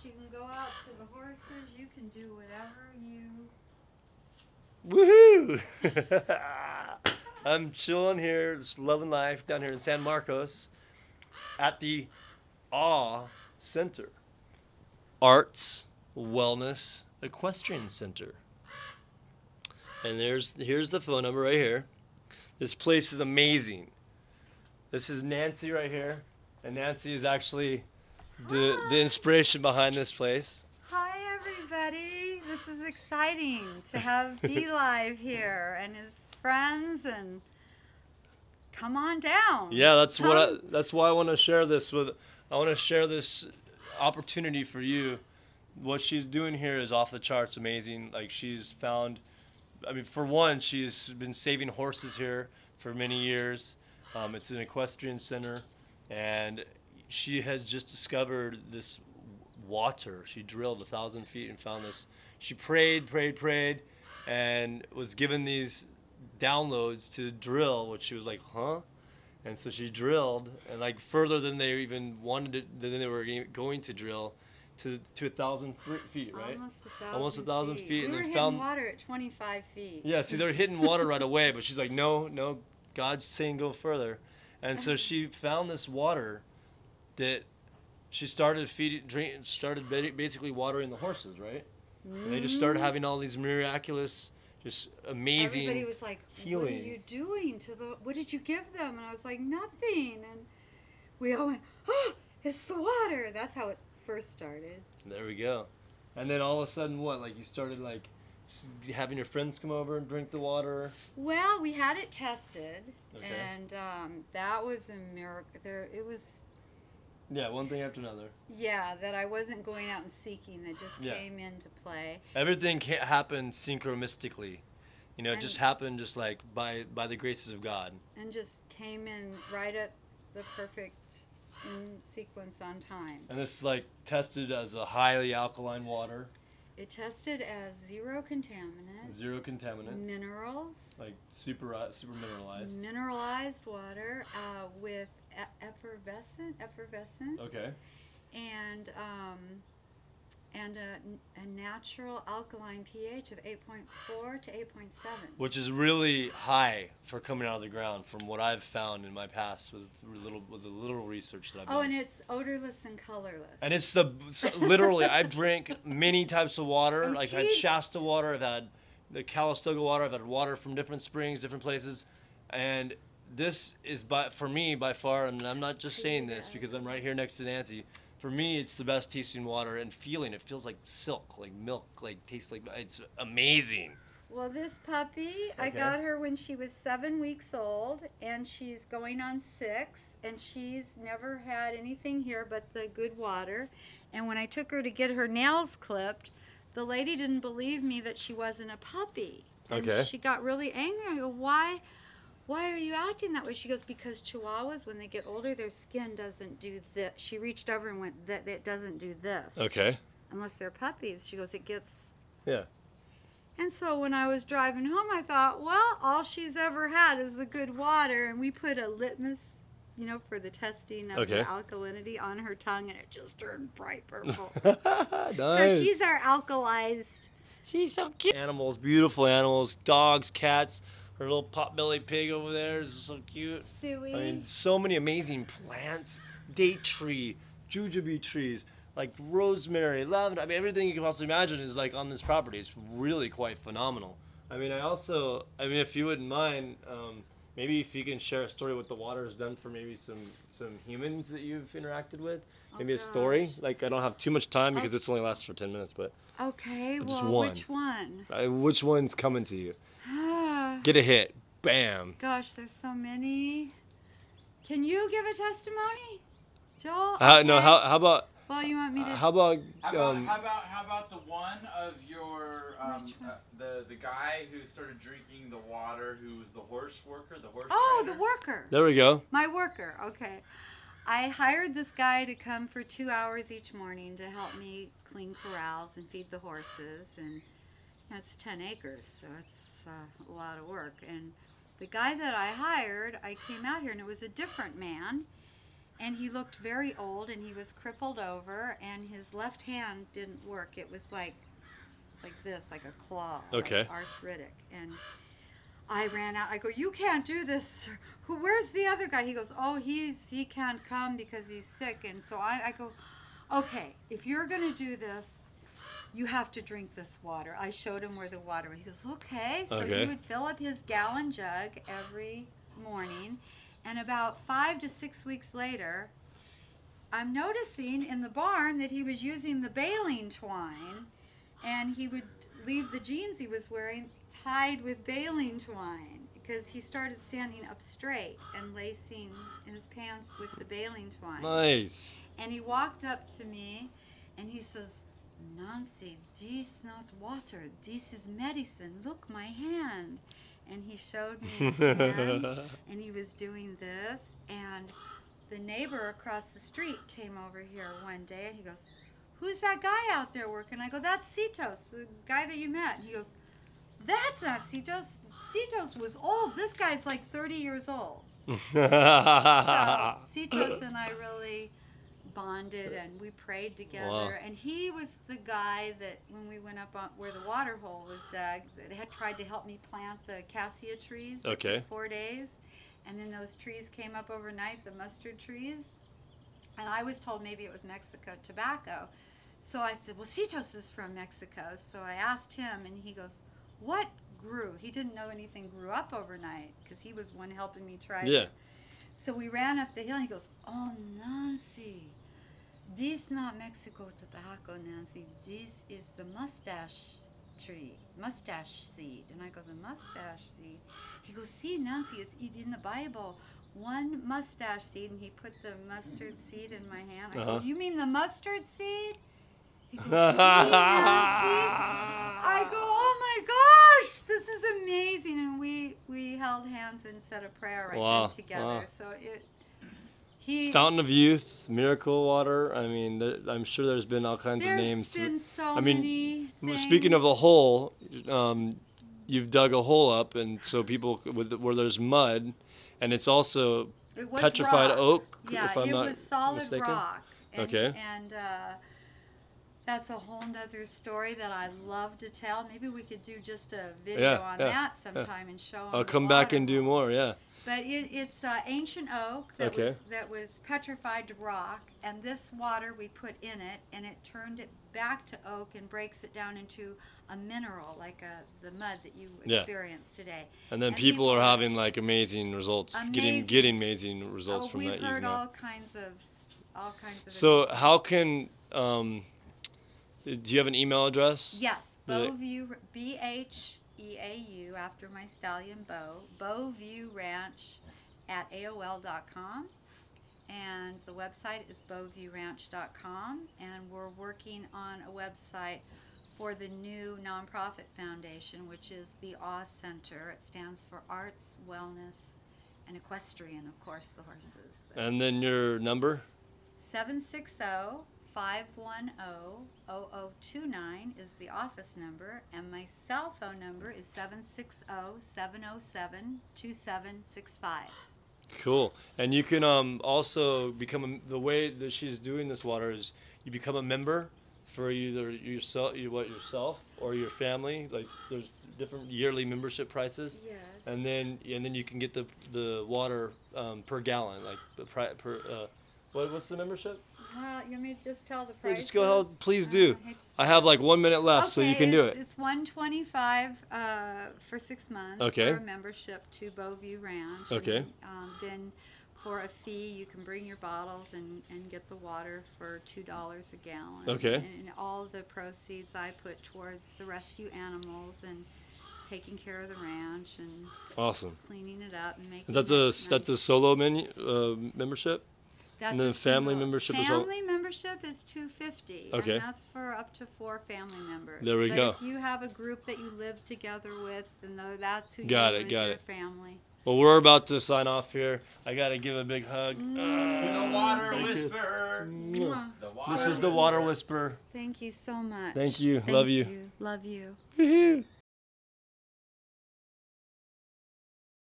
You can go out to the horses. You can do whatever you... Woohoo! I'm chilling here, just loving life down here in San Marcos at the AW Center. Arts, Wellness, Equestrian Center. And here's the phone number right here. This place is amazing. This is Nancy right here. And Nancy is actually the inspiration behind this place. Hi, everybody. This is exciting to have B Live here and his friends, and come on down. Yeah, that's why I want to share this with. I want to share this opportunity for you. What she's doing here is off the charts amazing. Like, she's found, I mean, for one, she's been saving horses here for many years. It's an equestrian center, and she has just discovered this water. She drilled 1,000 feet and found this. She prayed, and was given these downloads to drill, which she was like, huh? And so she drilled, and like further than they even wanted it, than they were going to drill, to 1,000 feet, right? Almost 1,000 feet. We and were they found hitting water at 25 feet. Yeah, see, they're hitting water right away, but she's like, no, God's saying go further. And so she found this water that she started basically watering the horses, right? And they just started having all these miraculous, just amazing Everybody was like, healings. what are you doing to the, what did you give them? And I was like, nothing. And we all went, oh, it's the water. That's how it first started. There we go. And then all of a sudden, what? Like, you started like having your friends come over and drink the water? Well, we had it tested, Okay. and that was a miracle. It was. Yeah, one thing after another. Yeah, that I wasn't going out and seeking. That just came into play. Everything can't happen synchronistically. You know, it just happened just like by the graces of God. And just came in right at the perfect in sequence on time. And this like tested as a highly alkaline water. It tested as zero contaminants. Zero contaminants. Minerals. Like super mineralized. Mineralized water with effervescent. Okay. And a natural alkaline pH of 8.4 to 8.7. Which is really high for coming out of the ground, from what I've found in my past with the little research that I've done. Oh, and it's odorless and colorless. And it's literally, I've drank many types of water. And Like, I've had Shasta water, I've had the Calistoga water, I've had water from different springs, different places, and this is for me by far, and I'm not just saying this because I'm right here next to Nancy. For me, it's the best tasting water, and feeling, it feels like silk, like milk, like tastes like, it's amazing. Well, this puppy, I got her when she was 7 weeks old, and she's going on 6, and she's never had anything here but the good water. And when I took her to get her nails clipped, the lady didn't believe me that she wasn't a puppy. And she got really angry. I go, why are you acting that way? She goes, because Chihuahuas, when they get older, their skin doesn't do this. She reached over and went, that it doesn't do this. Okay. Unless they're puppies. She goes, it gets... Yeah. And so when I was driving home, I thought, well, all she's ever had is the good water. And we put a litmus, you know, for the testing of the alkalinity on her tongue, and it just turned bright purple. Nice. So she's our alkalized. She's so cute. Animals, beautiful animals, dogs, cats. Her little potbelly pig over there is so cute. Suey. I mean, so many amazing plants. Date tree, jujube trees, like rosemary, lavender. I mean, everything you can possibly imagine is like on this property. It's really quite phenomenal. I mean, if you wouldn't mind, maybe if you can share a story what the water has done for maybe some humans that you've interacted with. Maybe a story. Like, I don't have too much time because this only lasts for 10 minutes, but. Okay, just well, one. which one? Which one's coming to you? Get a hit. Bam. Gosh, there's so many. Can you give a testimony, Joel? No. How about? Well, you want me to? How about? How about the one of your the guy who started drinking the water, who was the horse worker, the horse. Oh, trainer? the worker. There we go. My worker. Okay. I hired this guy to come for 2 hours each morning to help me clean corrals and feed the horses, and it's 10 acres, so it's a lot of work. And the guy that I hired, I came out here, and it was a different man, And he looked very old, and he was crippled over, and his left hand didn't work. It was like this, like a claw, Okay. like arthritic. And I ran out. I go, you can't do this. Where's the other guy? He goes, oh, he can't come because he's sick. And so I go, okay, if you're going to do this, you have to drink this water. I showed him where the water was. He goes, okay. So Okay. he would fill up his gallon jug every morning. And about 5 to 6 weeks later, I'm noticing in the barn that he was using the baling twine, and he would leave the jeans he was wearing tied with baling twine because he started standing up straight and lacing his pants with the baling twine. Nice. And he walked up to me and he says, Nancy, this not water, this is medicine. Look, my hand. And he showed me his hand, and he was doing this. And the neighbor across the street came over here one day, and he goes, who's that guy out there working? I go, that's Cetos, the guy that you met. And he goes, that's not Cetos. Cetos was old. This guy's like 30 years old. So Cetos and I really bonded, and we prayed together. Wow. And he was the guy that when we went up on where the water hole was dug, that had tried to help me plant the cassia trees. It Okay. took 4 days, and then those trees came up overnight, the mustard trees. And I was told maybe it was Mexico tobacco. So I said, well, Cetos is from Mexico. So I asked him, and he goes, what grew? He didn't know anything grew up overnight because he was one helping me try. Yeah. So we ran up the hill, and he goes, oh, Nancy, this not Mexico tobacco, Nancy. This is the mustache tree, mustache seed. And I go, the mustache seed? He goes, see, Nancy, it's in the Bible. One mustache seed, and he put the mustard seed in my hand. I go, you mean the mustard seed? He goes, see, Nancy? I go, oh my gosh, this is amazing. And we held hands and said a prayer right Wow, then together. wow. So Fountain of Youth, Miracle Water. I mean, I'm sure there's been all kinds of names. There's been so I mean, many things. Speaking of the hole, you've dug a hole up, and so people where there's mud, and it's also It was petrified rock. oak. Yeah, if I'm it not was solid mistaken. rock. And, Okay. And that's a whole nother story that I love to tell. Maybe we could do just a video on that sometime and show them. I'll come back and do more. Yeah. But it's ancient oak that was petrified to rock, and this water we put in it, and it turned it back to oak and breaks it down into a mineral like the mud that you experience today. And then people are having like amazing results, Amazing. getting amazing results from that We've using heard that. all kinds of. So how can do you have an email address? Yes, Beauview, BHEAU, after my stallion Beau, Beauview Ranch at AOL.com. And the website is beauviewranch.com. And we're working on a website for the new nonprofit foundation, which is the AW Center. It stands for Arts, Wellness, and Equestrian, of course, the horses. And then your number? 760-510-0029 is the office number, and my cell phone number is 760-707-2765. Cool. And you can also become the way that she's doing this water is you become a member for either yourself or your family. Like there's different yearly membership prices. Yes. And then you can get the water per gallon, like the what's the membership? You want me to just tell the Yeah, price? just go ahead. Please do. I have like 1 minute left, so you can do it. It's $125 for 6 months Okay. for a membership to Beauview Ranch. Okay. And, then for a fee, you can bring your bottles and get the water for $2 a gallon. Okay. And all the proceeds I put towards the rescue animals and taking care of the ranch and Awesome. cleaning it up and making. That's a solo membership. And then family membership is all. Family membership is $250. Okay. And that's for up to 4 family members. There we go. If you have a group that you live together with, then that's who Got you it, is got your it. family. Well, we're about to sign off here. I gotta give a big hug. To the water Thank you. whisperer. Mwah. The water This is the Water Whisperer. Thank you so much. Thank you. Love you. Love you. Woohoo.